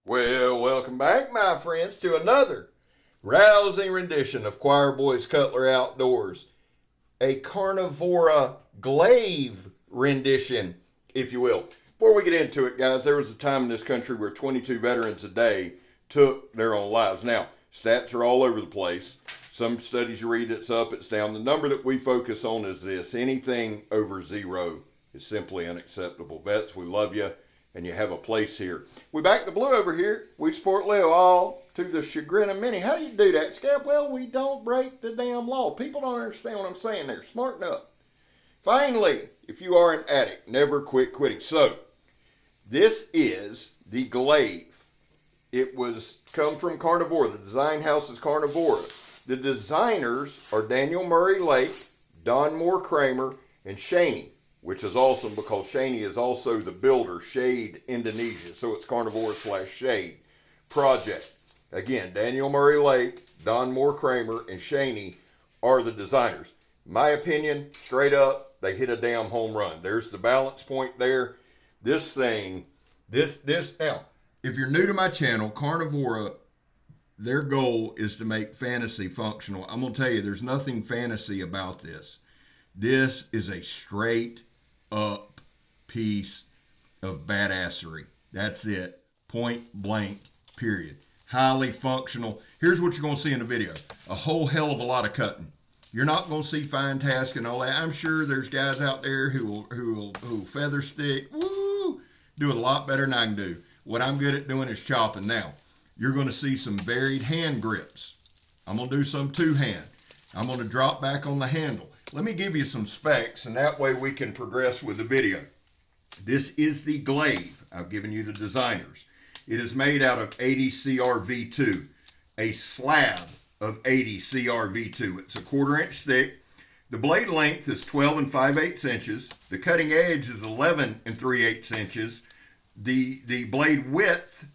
Well, welcome back, my friends, to another rousing rendition of Choir Boys Cutler Outdoors. A Carnivora Glaive rendition, if you will. Before we get into it, guys, there was a time in this country where 22 veterans a day took their own lives. Now, stats are all over the place. Some studies you read, it's up, it's down. The number that we focus on is this. Anything over zero is simply unacceptable. Vets, we love you, and you have a place here. We back the blue over here. We support Leo, all to the chagrin of many. How do you do that, Scab? Well, we don't break the damn law. People don't understand what I'm saying there. Smarten up. Finally, if you are an addict, never quit quitting. So, this is the Glaive. It was come from Carnivora. The design house is Carnivora. The designers are Daniel Murray Lake, Don Moore Kramer, and Shaney, which is awesome because Shaney is also the builder, Shade Indonesia. So it's Carnivora / Shade project. Again, Daniel Murray Lake, Don Moore Kramer, and Shaney are the designers. My opinion, straight up, they hit a damn home run. There's the balance point there. This thing, now, if you're new to my channel, Carnivora, their goal is to make fantasy functional. I'm going to tell you, there's nothing fantasy about this. This is a straight up piece of badassery. That's it. Point blank, period. Highly functional. Here's what you're going to see in the video. A whole hell of a lot of cutting. You're not going to see fine task and all that. I'm sure there's guys out there who will feather stick, do it a lot better than I can do. What I'm good at doing is chopping. Now, you're going to see some varied hand grips. I'm going to do some two-hand. I'm going to drop back on the handle. Let me give you some specs, and that way we can progress with the video. This is the Glaive. I've given you the designers. It is made out of 80 CRV2, a slab of 80 CRV2. It's a 1/4 inch thick. The blade length is 12 5/8 inches. The cutting edge is 11 3/8 inches. The blade width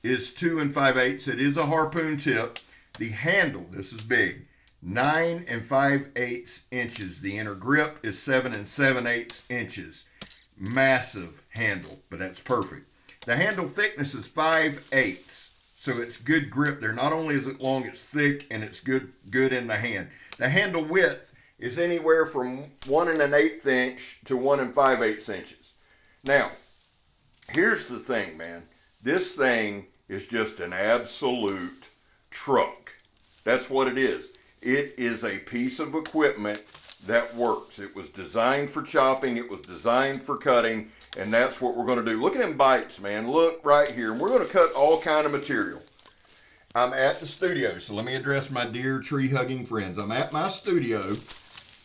is 2 5/8. It is a harpoon tip. The handle, this is big, 9 5/8 inches. The inner grip is 7 7/8 inches. Massive handle, but that's perfect. The handle thickness is 5/8. So it's good grip there. Not only is it long, it's thick and it's good in the hand. The handle width is anywhere from 1 1/8 inch to 1 5/8 inches. Now, here's the thing, man. This thing is just an absolute truck. That's what it is. It is a piece of equipment that works. It was designed for chopping. It was designed for cutting. And that's what we're going to do. Look at them bites, man. Look right here. And we're going to cut all kind of material. I'm at the studio. So let me address my dear tree-hugging friends. I'm at my studio.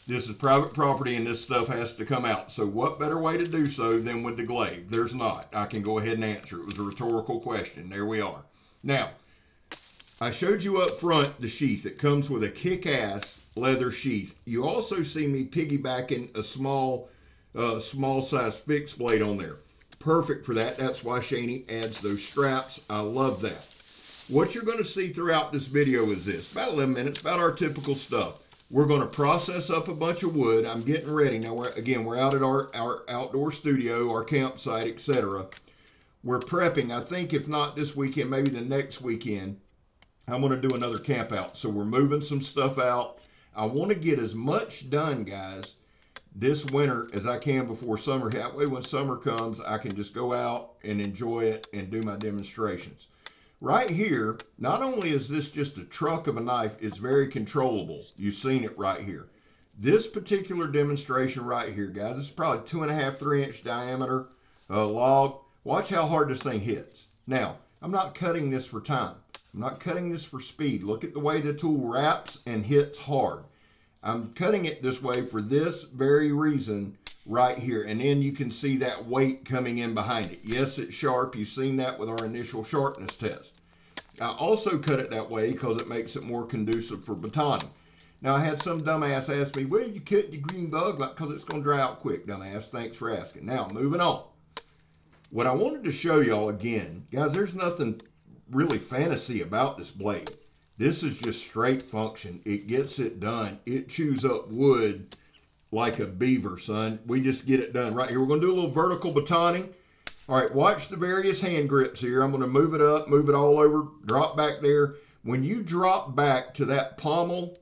This is private property and this stuff has to come out. So what better way to do so than with the Glaive? There's not. I can go ahead and answer. It was a rhetorical question. There we are. Now, I showed you up front the sheath. It comes with a kick-ass leather sheath. You also see me piggybacking a small size fixed blade on there. Perfect for that. That's why Shaney adds those straps. I love that. What you're going to see throughout this video is this. About 11 minutes, about our typical stuff. We're going to process up a bunch of wood. I'm getting ready. Now, we're out at our outdoor studio, our campsite, etc. We're prepping. I think if not this weekend, maybe the next weekend, I'm going to do another camp out. So we're moving some stuff out. I want to get as much done, guys, this winter as I can before summer. That way when summer comes, I can just go out and enjoy it and do my demonstrations. Right here, not only is this just a truck of a knife, it's very controllable. You've seen it right here. This particular demonstration right here, guys, it's probably 2.5, 3-inch diameter log. Watch how hard this thing hits. Now, I'm not cutting this for time. I'm not cutting this for speed. Look at the way the tool wraps and hits hard. I'm cutting it this way for this very reason right here. And then you can see that weight coming in behind it. Yes, it's sharp. You've seen that with our initial sharpness test. I also cut it that way because it makes it more conducive for batoning. Now, I had some dumbass ask me, well, you cut your green bug because it's going to dry out quick, dumbass. Thanks for asking. Now, moving on. What I wanted to show y'all again, guys, there's nothing really fantasy about this blade. This is just straight function. It gets it done. It chews up wood like a beaver, son. We just get it done right here. We're going to do a little vertical batoning. All right, watch the various hand grips here. I'm going to move it up, move it all over, drop back there. When you drop back to that pommel,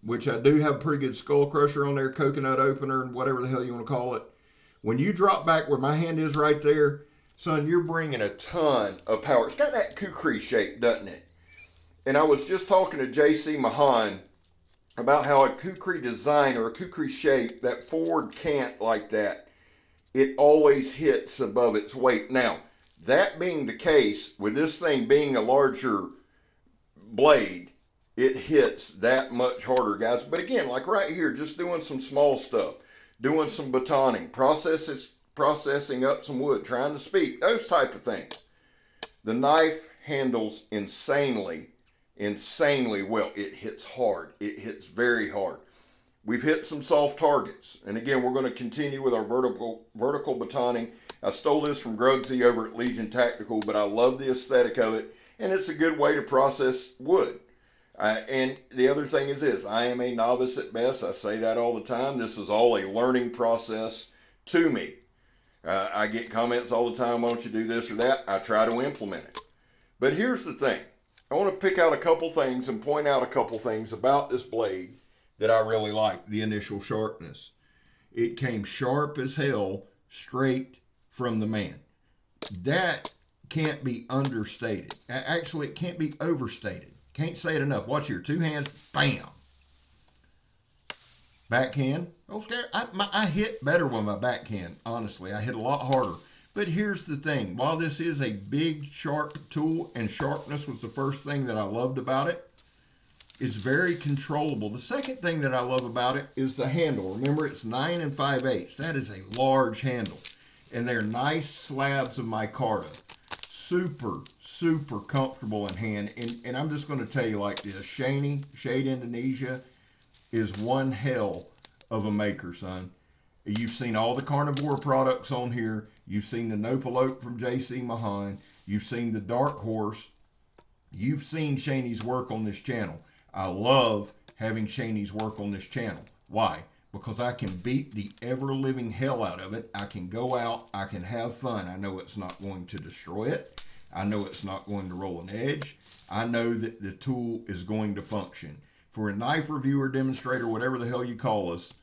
which I do have a pretty good skull crusher on there, coconut opener, and whatever the hell you want to call it. When you drop back where my hand is right there, son, you're bringing a ton of power. It's got that kukri shape, doesn't it? And I was just talking to JC Mahan about how a kukri design or a kukri shape, that forward cant like that, it always hits above its weight. Now, that being the case, with this thing being a larger blade, it hits that much harder, guys. But again, like right here, just doing some small stuff, doing some batoning, processing up some wood, trying to speak, those type of things. The knife handles insanely well. It hits hard. It hits very hard. We've hit some soft targets. And again, we're going to continue with our vertical batoning. I stole this from Grugsy over at Legion Tactical, but I love the aesthetic of it. And it's a good way to process wood. And the other thing is this, I am a novice at best. I say that all the time. This is all a learning process to me. I get comments all the time, why don't you do this or that? I try to implement it. But here's the thing. I want to pick out a couple things and point out a couple things about this blade that I really like. The initial sharpness. It came sharp as hell straight from the man. That can't be understated. Actually, it can't be overstated. Can't say it enough. Watch here. Two hands. Bam. Backhand. I hit better with my backhand. Honestly, I hit a lot harder. But here's the thing. While this is a big, sharp tool, and sharpness was the first thing that I loved about it, it's very controllable. The second thing that I love about it is the handle. Remember, it's 9 5/8. That is a large handle. And they're nice slabs of micarta. Super, super comfortable in hand. And I'm just going to tell you like this. Shade Indonesia is one hell of a maker, son. You've seen all the Carnivora products on here. You've seen the Nopalope from JC Mahan. You've seen the Dark Horse. You've seen Shaney's work on this channel. I love having Shaney's work on this channel. Why? Because I can beat the ever-living hell out of it. I can go out. I can have fun. I know it's not going to destroy it. I know it's not going to roll an edge. I know that the tool is going to function. For a knife reviewer, demonstrator, whatever the hell you call us,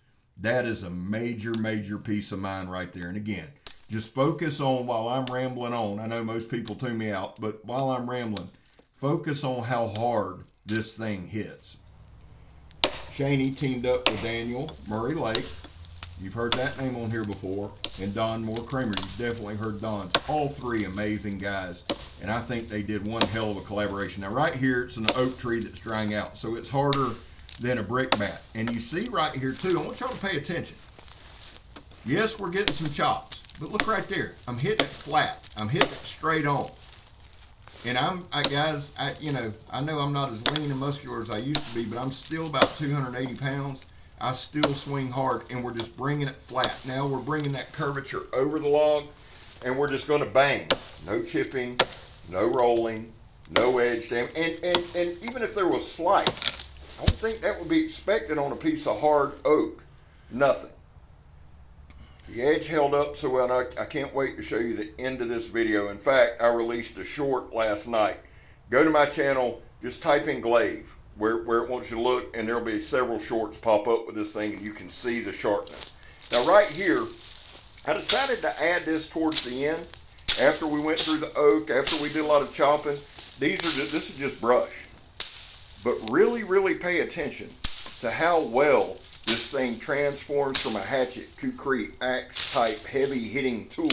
that is a major, major piece of mind right there. And again, just focus on, while I'm rambling on, I know most people tune me out, but while I'm rambling, focus on how hard this thing hits. Shaney teamed up with Daniel Murray Lake. You've heard that name on here before. And Don Moore Kramer. You've definitely heard Don's. All three amazing guys. And I think they did one hell of a collaboration. Now right here, it's an oak tree that's drying out. So it's harder than a brick bat. And you see right here too, I want y'all to pay attention. Yes, we're getting some chops. But look right there. I'm hitting it flat. I'm hitting it straight on. And guys, I know I'm not as lean and muscular as I used to be, but I'm still about 280 pounds. I still swing hard, and we're just bringing it flat. Now we're bringing that curvature over the log, and we're just going to bang. No chipping, no rolling, no edge damage. And even if there was slight, I don't think that would be expected on a piece of hard oak. Nothing. The edge held up so well, and I can't wait to show you the end of this video. In fact, I released a short last night. Go to my channel, just type in Glaive, where it wants you to look, and there'll be several shorts pop up with this thing, and you can see the sharpness. Now right here, I decided to add this towards the end. After we went through the oak, after we did a lot of chopping, this is just brush. But really, really pay attention to how well this thing transforms from a hatchet, kukri, axe type heavy hitting tool.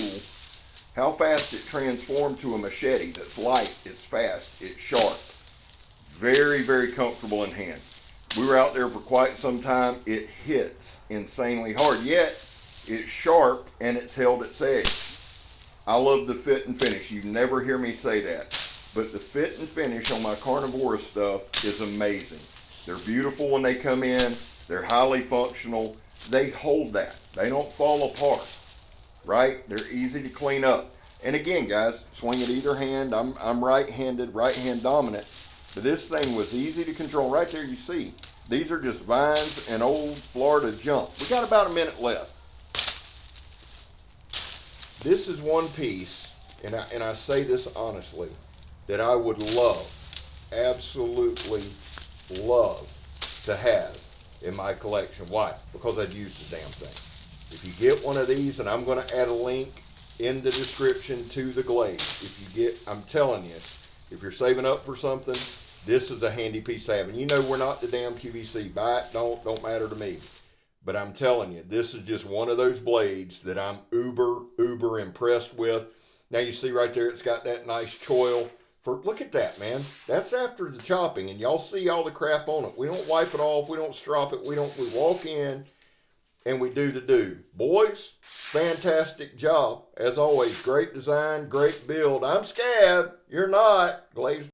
How fast it transformed to a machete that's light, it's fast, it's sharp. Very, very comfortable in hand. We were out there for quite some time. It hits insanely hard, yet it's sharp and it's held its edge. I love the fit and finish. You never hear me say that. But the fit and finish on my Carnivora stuff is amazing. They're beautiful when they come in. They're highly functional. They hold that. They don't fall apart, right? They're easy to clean up. And again, guys, swing at either hand. I'm right-handed, right-hand dominant. But this thing was easy to control. Right there you see, these are just vines and old Florida junk. We got about a minute left. this is one piece, and I say this honestly, that I would love, absolutely love to have in my collection. Why? Because I'd use the damn thing. If you get one of these, and I'm going to add a link in the description to the Glaive. If you get, I'm telling you, if you're saving up for something, this is a handy piece to have. And you know we're not the damn QVC. Buy it, don't matter to me. But I'm telling you, this is just one of those blades that I'm uber impressed with. Now you see right there, it's got that nice choil. Look at that, man. That's after the chopping, and y'all see all the crap on it. We don't wipe it off. We don't strop it. We walk in and we do the do. Boys, fantastic job. As always, great design, great build. I'm Scab. You're not. Glaive's